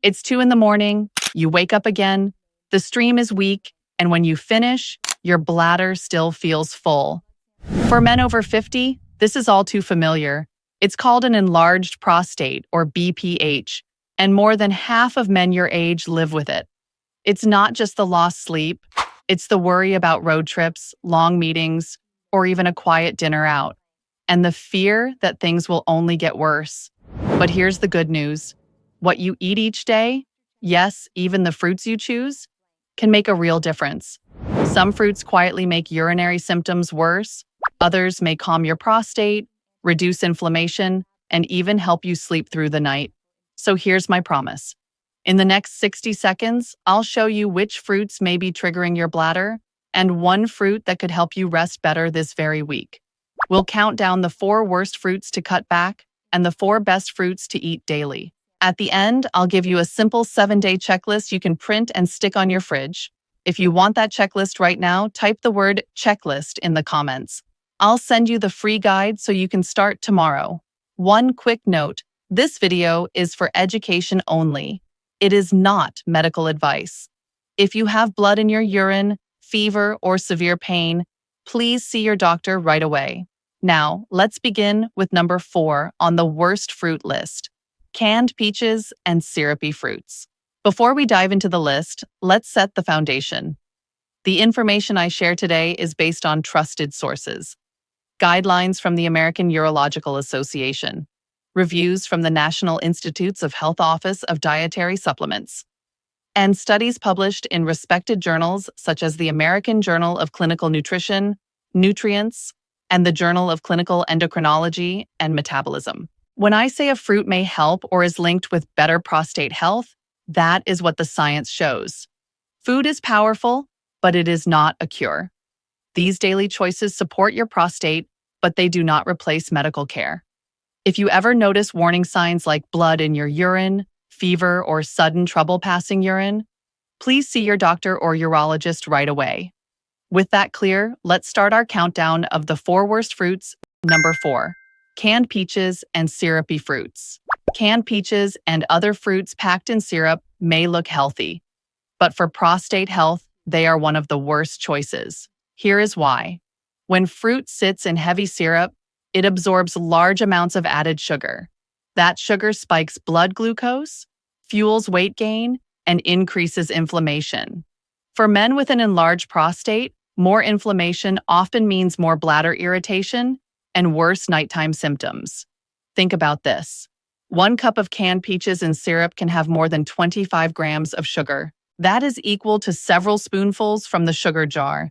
It's 2 in the morning, you wake up again, the stream is weak, and when you finish, your bladder still feels full. For men over 50, this is all too familiar. It's called an enlarged prostate, or BPH, and more than half of men your age live with it. It's not just the lost sleep, it's the worry about road trips, long meetings, or even a quiet dinner out, and the fear that things will only get worse. But here's the good news. What you eat each day, yes, even the fruits you choose, can make a real difference. Some fruits quietly make urinary symptoms worse, others may calm your prostate, reduce inflammation, and even help you sleep through the night. So here's my promise. In the next 60 seconds, I'll show you which fruits may be triggering your bladder and one fruit that could help you rest better this very week. We'll count down the 4 worst fruits to cut back and the 4 best fruits to eat daily. At the end, I'll give you a simple 7-day checklist you can print and stick on your fridge. If you want that checklist right now, type the word checklist in the comments. I'll send you the free guide so you can start tomorrow. One quick note, this video is for education only. It is not medical advice. If you have blood in your urine, fever, or severe pain, please see your doctor right away. Now, let's begin with number 4 on the worst fruit list: canned peaches and syrupy fruits. Before we dive into the list, let's set the foundation. The information I share today is based on trusted sources. Guidelines from the American Urological Association, reviews from the National Institutes of Health Office of Dietary Supplements, and studies published in respected journals such as the American Journal of Clinical Nutrition, Nutrients, and the Journal of Clinical Endocrinology and Metabolism. When I say a fruit may help or is linked with better prostate health, that is what the science shows. Food is powerful, but it is not a cure. These daily choices support your prostate, but they do not replace medical care. If you ever notice warning signs like blood in your urine, fever, or sudden trouble passing urine, please see your doctor or urologist right away. With that clear, let's start our countdown of the 4 worst fruits. Number 4. Canned peaches and syrupy fruits. Canned peaches and other fruits packed in syrup may look healthy, but for prostate health, they are one of the worst choices. Here is why. When fruit sits in heavy syrup, it absorbs large amounts of added sugar. That sugar spikes blood glucose, fuels weight gain, and increases inflammation. For men with an enlarged prostate, more inflammation often means more bladder irritation and worse nighttime symptoms. Think about this. 1 cup of canned peaches in syrup can have more than 25 grams of sugar. That is equal to several spoonfuls from the sugar jar.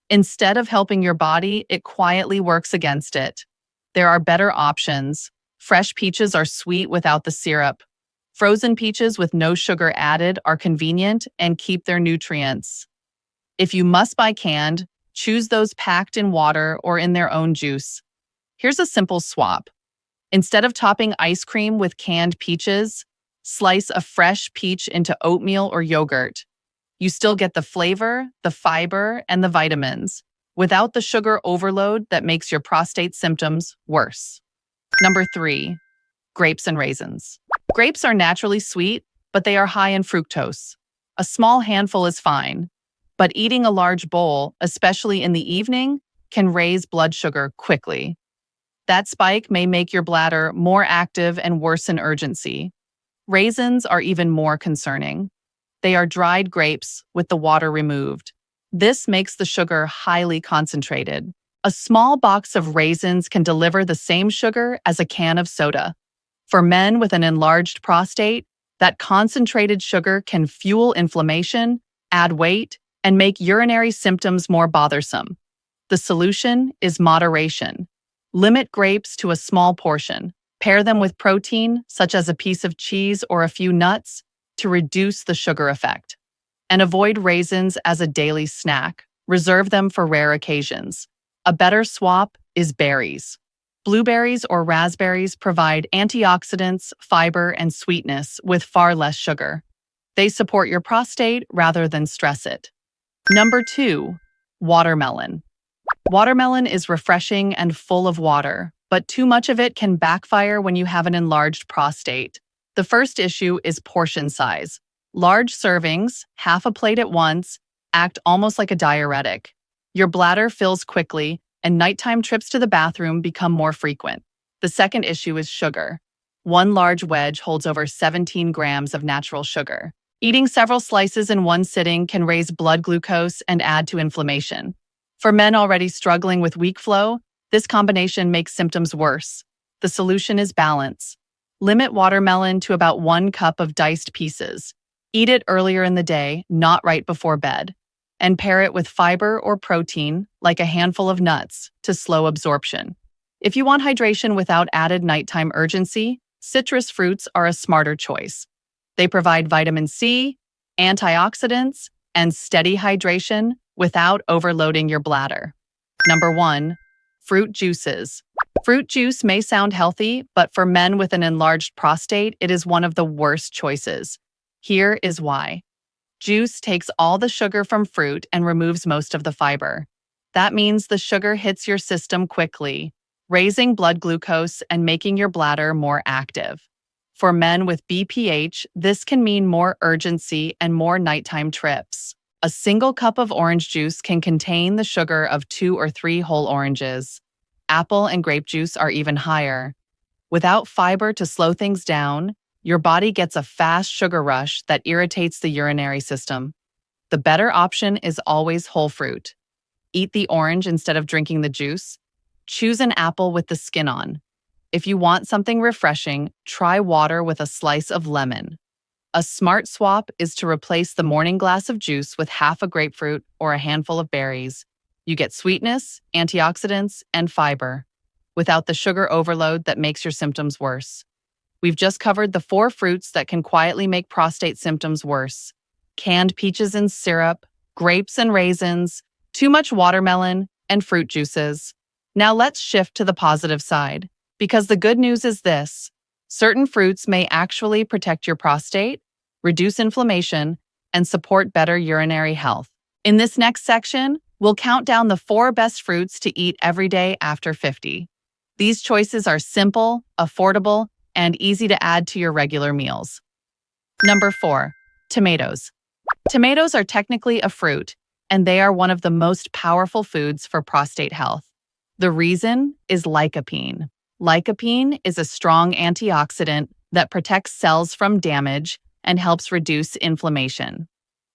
Instead of helping your body, it quietly works against it. There are better options. Fresh peaches are sweet without the syrup. Frozen peaches with no sugar added are convenient and keep their nutrients. If you must buy canned, choose those packed in water or in their own juice. Here's a simple swap. Instead of topping ice cream with canned peaches, slice a fresh peach into oatmeal or yogurt. You still get the flavor, the fiber, and the vitamins, without the sugar overload that makes your prostate symptoms worse. Number 3. Grapes and raisins. Grapes are naturally sweet, but they are high in fructose. A small handful is fine, but eating a large bowl, especially in the evening, can raise blood sugar quickly. That spike may make your bladder more active and worsen urgency. Raisins are even more concerning. They are dried grapes with the water removed. This makes the sugar highly concentrated. A small box of raisins can deliver the same sugar as a can of soda. For men with an enlarged prostate, that concentrated sugar can fuel inflammation, add weight, and make urinary symptoms more bothersome. The solution is moderation. Limit grapes to a small portion. Pair them with protein, such as a piece of cheese or a few nuts, to reduce the sugar effect. And avoid raisins as a daily snack. Reserve them for rare occasions. A better swap is berries. Blueberries or raspberries provide antioxidants, fiber, and sweetness with far less sugar. They support your prostate rather than stress it. Number 2, watermelon. Watermelon is refreshing and full of water, but too much of it can backfire when you have an enlarged prostate. The first issue is portion size. Large servings, half a plate at once, act almost like a diuretic. Your bladder fills quickly, and nighttime trips to the bathroom become more frequent. The second issue is sugar. One large wedge holds over 17 grams of natural sugar. Eating several slices in one sitting can raise blood glucose and add to inflammation. For men already struggling with weak flow, this combination makes symptoms worse. The solution is balance. Limit watermelon to about 1 cup of diced pieces. Eat it earlier in the day, not right before bed. And pair it with fiber or protein, like a handful of nuts, to slow absorption. If you want hydration without added nighttime urgency, citrus fruits are a smarter choice. They provide vitamin C, antioxidants, and steady hydration without overloading your bladder. Number 1. Fruit juices. Fruit juice may sound healthy, but for men with an enlarged prostate, it is one of the worst choices. Here is why. Juice takes all the sugar from fruit and removes most of the fiber. That means the sugar hits your system quickly, raising blood glucose and making your bladder more active. For men with BPH, this can mean more urgency and more nighttime trips. A single cup of orange juice can contain the sugar of 2 or 3 whole oranges. Apple and grape juice are even higher. Without fiber to slow things down, your body gets a fast sugar rush that irritates the urinary system. The better option is always whole fruit. Eat the orange instead of drinking the juice. Choose an apple with the skin on. If you want something refreshing, try water with a slice of lemon. A smart swap is to replace the morning glass of juice with half a grapefruit or a handful of berries. You get sweetness, antioxidants, and fiber, without the sugar overload that makes your symptoms worse. We've just covered the 4 fruits that can quietly make prostate symptoms worse: canned peaches and syrup, grapes and raisins, too much watermelon, and fruit juices. Now let's shift to the positive side, because the good news is this: certain fruits may actually protect your prostate, reduce inflammation, and support better urinary health. In this next section, we'll count down the 4 best fruits to eat every day after 50. These choices are simple, affordable, and easy to add to your regular meals. Number 4. Tomatoes. Tomatoes are technically a fruit, and they are one of the most powerful foods for prostate health. The reason is lycopene. Lycopene is a strong antioxidant that protects cells from damage and helps reduce inflammation.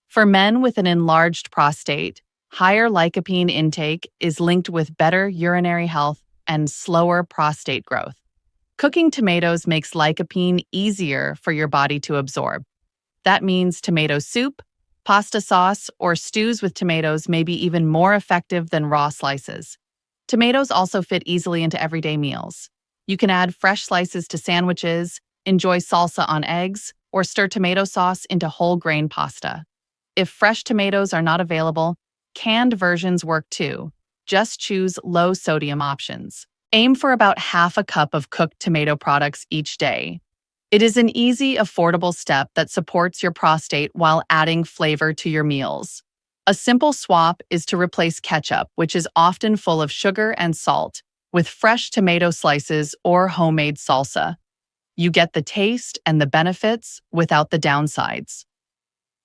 For men with an enlarged prostate, higher lycopene intake is linked with better urinary health and slower prostate growth. Cooking tomatoes makes lycopene easier for your body to absorb. That means tomato soup, pasta sauce, or stews with tomatoes may be even more effective than raw slices. Tomatoes also fit easily into everyday meals. You can add fresh slices to sandwiches, enjoy salsa on eggs, or stir tomato sauce into whole grain pasta. If fresh tomatoes are not available, canned versions work too. Just choose low-sodium options. Aim for about half a cup of cooked tomato products each day. It is an easy, affordable step that supports your prostate while adding flavor to your meals. A simple swap is to replace ketchup, which is often full of sugar and salt, with fresh tomato slices or homemade salsa. You get the taste and the benefits without the downsides.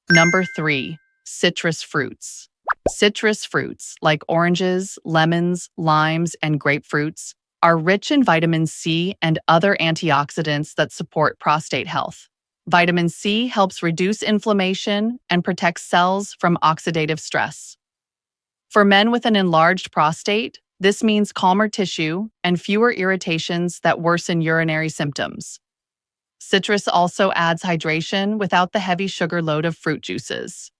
Number 3. Citrus fruits. Citrus fruits, like oranges, lemons, limes, and grapefruits, are rich in vitamin C and other antioxidants that support prostate health. Vitamin C helps reduce inflammation and protects cells from oxidative stress. For men with an enlarged prostate, this means calmer tissue and fewer irritations that worsen urinary symptoms. Citrus also adds hydration without the heavy sugar load of fruit juices.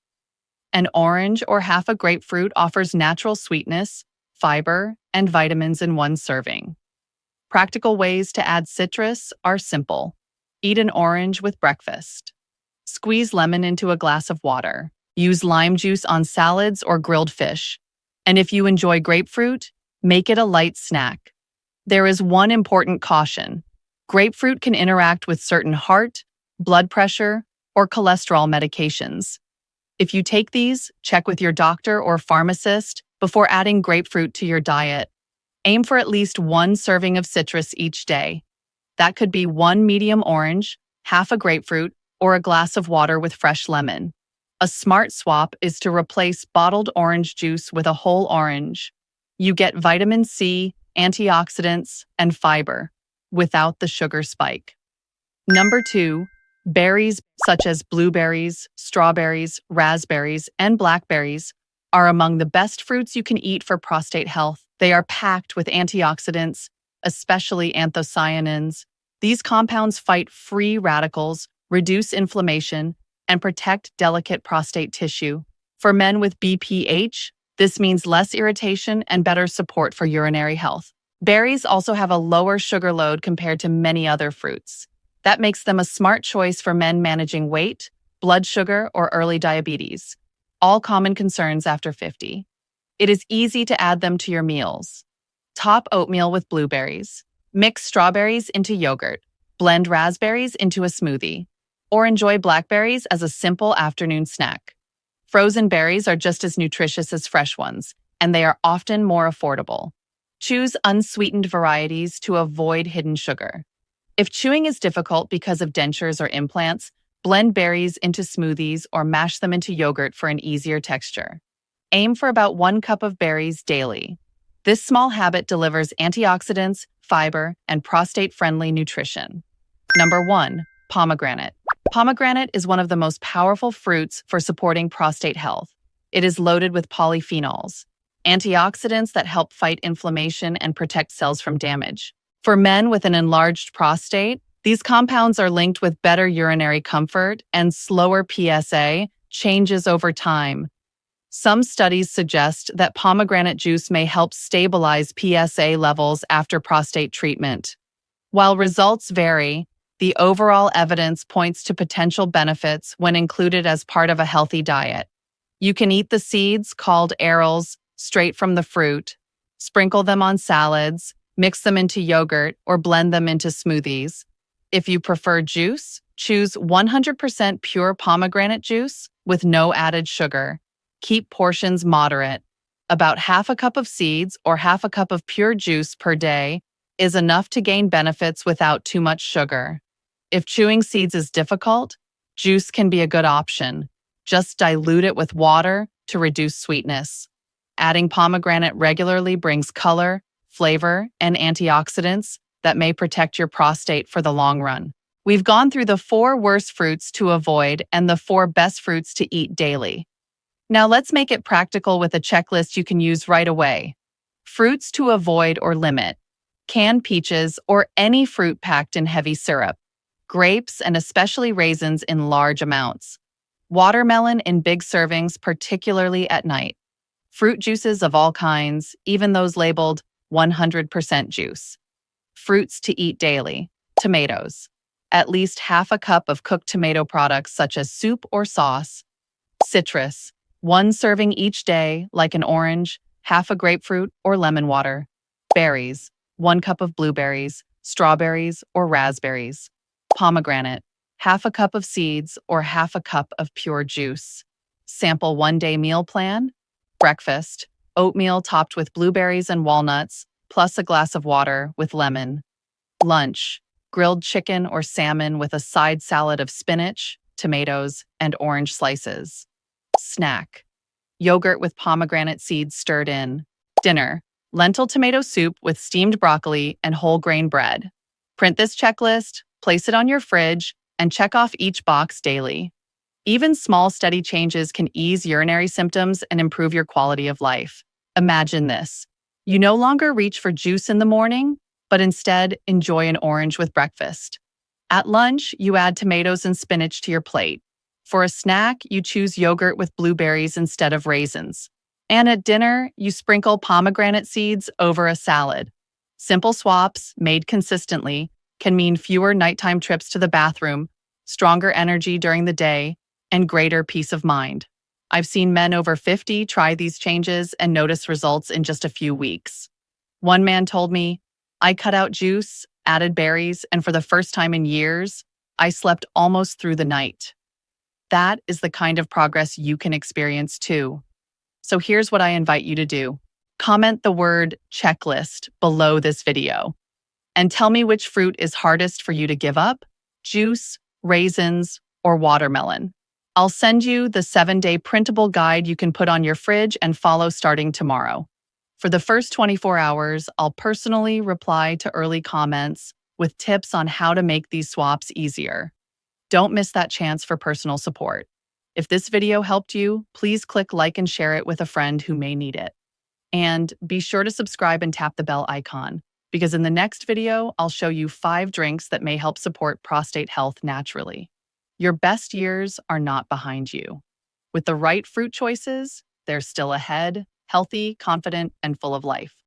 An orange or half a grapefruit offers natural sweetness, fiber, and vitamins in one serving. Practical ways to add citrus are simple. Eat an orange with breakfast. Squeeze lemon into a glass of water. Use lime juice on salads or grilled fish. And if you enjoy grapefruit, make it a light snack. There is one important caution. Grapefruit can interact with certain heart, blood pressure, or cholesterol medications. If you take these, check with your doctor or pharmacist before adding grapefruit to your diet. Aim for at least 1 serving of citrus each day. That could be 1 medium orange, half a grapefruit, or a glass of water with fresh lemon. A smart swap is to replace bottled orange juice with a whole orange. You get vitamin C, antioxidants, and fiber without the sugar spike. Number 2, berries such as blueberries, strawberries, raspberries, and blackberries are among the best fruits you can eat for prostate health. They are packed with antioxidants, especially anthocyanins. These compounds fight free radicals, reduce inflammation, and protect delicate prostate tissue. For men with BPH, this means less irritation and better support for urinary health. Berries also have a lower sugar load compared to many other fruits. That makes them a smart choice for men managing weight, blood sugar, or early diabetes, all common concerns after 50. It is easy to add them to your meals. Top oatmeal with blueberries. Mix strawberries into yogurt. Blend raspberries into a smoothie. Or enjoy blackberries as a simple afternoon snack. Frozen berries are just as nutritious as fresh ones, and they are often more affordable. Choose unsweetened varieties to avoid hidden sugar. If chewing is difficult because of dentures or implants, blend berries into smoothies or mash them into yogurt for an easier texture. Aim for about 1 cup of berries daily. This small habit delivers antioxidants, fiber, and prostate-friendly nutrition. Number 1, pomegranate. Pomegranate is one of the most powerful fruits for supporting prostate health. It is loaded with polyphenols, antioxidants that help fight inflammation and protect cells from damage. For men with an enlarged prostate, these compounds are linked with better urinary comfort and slower PSA changes over time. Some studies suggest that pomegranate juice may help stabilize PSA levels after prostate treatment. While results vary, the overall evidence points to potential benefits when included as part of a healthy diet. You can eat the seeds, called arils, straight from the fruit, sprinkle them on salads, mix them into yogurt, or blend them into smoothies. If you prefer juice, choose 100% pure pomegranate juice with no added sugar. Keep portions moderate. About half a cup of seeds or half a cup of pure juice per day is enough to gain benefits without too much sugar. If chewing seeds is difficult, juice can be a good option. Just dilute it with water to reduce sweetness. Adding pomegranate regularly brings color, flavor, and antioxidants that may protect your prostate for the long run. We've gone through the 4 worst fruits to avoid and the 4 best fruits to eat daily. Now let's make it practical with a checklist you can use right away. Fruits to avoid or limit. Canned peaches or any fruit packed in heavy syrup. Grapes and especially raisins in large amounts. Watermelon in big servings, particularly at night. Fruit juices of all kinds, even those labeled 100% juice. Fruits to eat daily. Tomatoes. At least half a cup of cooked tomato products such as soup or sauce. Citrus. 1 serving each day, like an orange, half a grapefruit, or lemon water. Berries. 1 cup of blueberries, strawberries, or raspberries. Pomegranate. Half a cup of seeds or half a cup of pure juice. Sample 1-day meal plan. Breakfast. Oatmeal topped with blueberries and walnuts, plus a glass of water with lemon. Lunch. Grilled chicken or salmon with a side salad of spinach, tomatoes, and orange slices. Snack. Yogurt with pomegranate seeds stirred in. Dinner. Lentil tomato soup with steamed broccoli and whole grain bread. Print this checklist, place it on your fridge, and check off each box daily. Even small, steady changes can ease urinary symptoms and improve your quality of life. Imagine this. You no longer reach for juice in the morning, but instead enjoy an orange with breakfast. At lunch, you add tomatoes and spinach to your plate. For a snack, you choose yogurt with blueberries instead of raisins. And at dinner, you sprinkle pomegranate seeds over a salad. Simple swaps, made consistently, can mean fewer nighttime trips to the bathroom, stronger energy during the day, and greater peace of mind. I've seen men over 50 try these changes and notice results in just a few weeks. One man told me, "I cut out juice, added berries, and for the first time in years, I slept almost through the night." That is the kind of progress you can experience too. So here's what I invite you to do. Comment the word checklist below this video and tell me which fruit is hardest for you to give up: juice raisins, or watermelon. I'll send you the 7-day printable guide you can put on your fridge and follow starting tomorrow. For the first 24 hours, I'll personally reply to early comments with tips on how to make these swaps easier. Don't miss that chance for personal support. If this video helped you, please click like and share it with a friend who may need it. And be sure to subscribe and tap the bell icon, because in the next video, I'll show you 5 drinks that may help support prostate health naturally. Your best years are not behind you. With the right fruit choices, they're still ahead, healthy, confident, and full of life.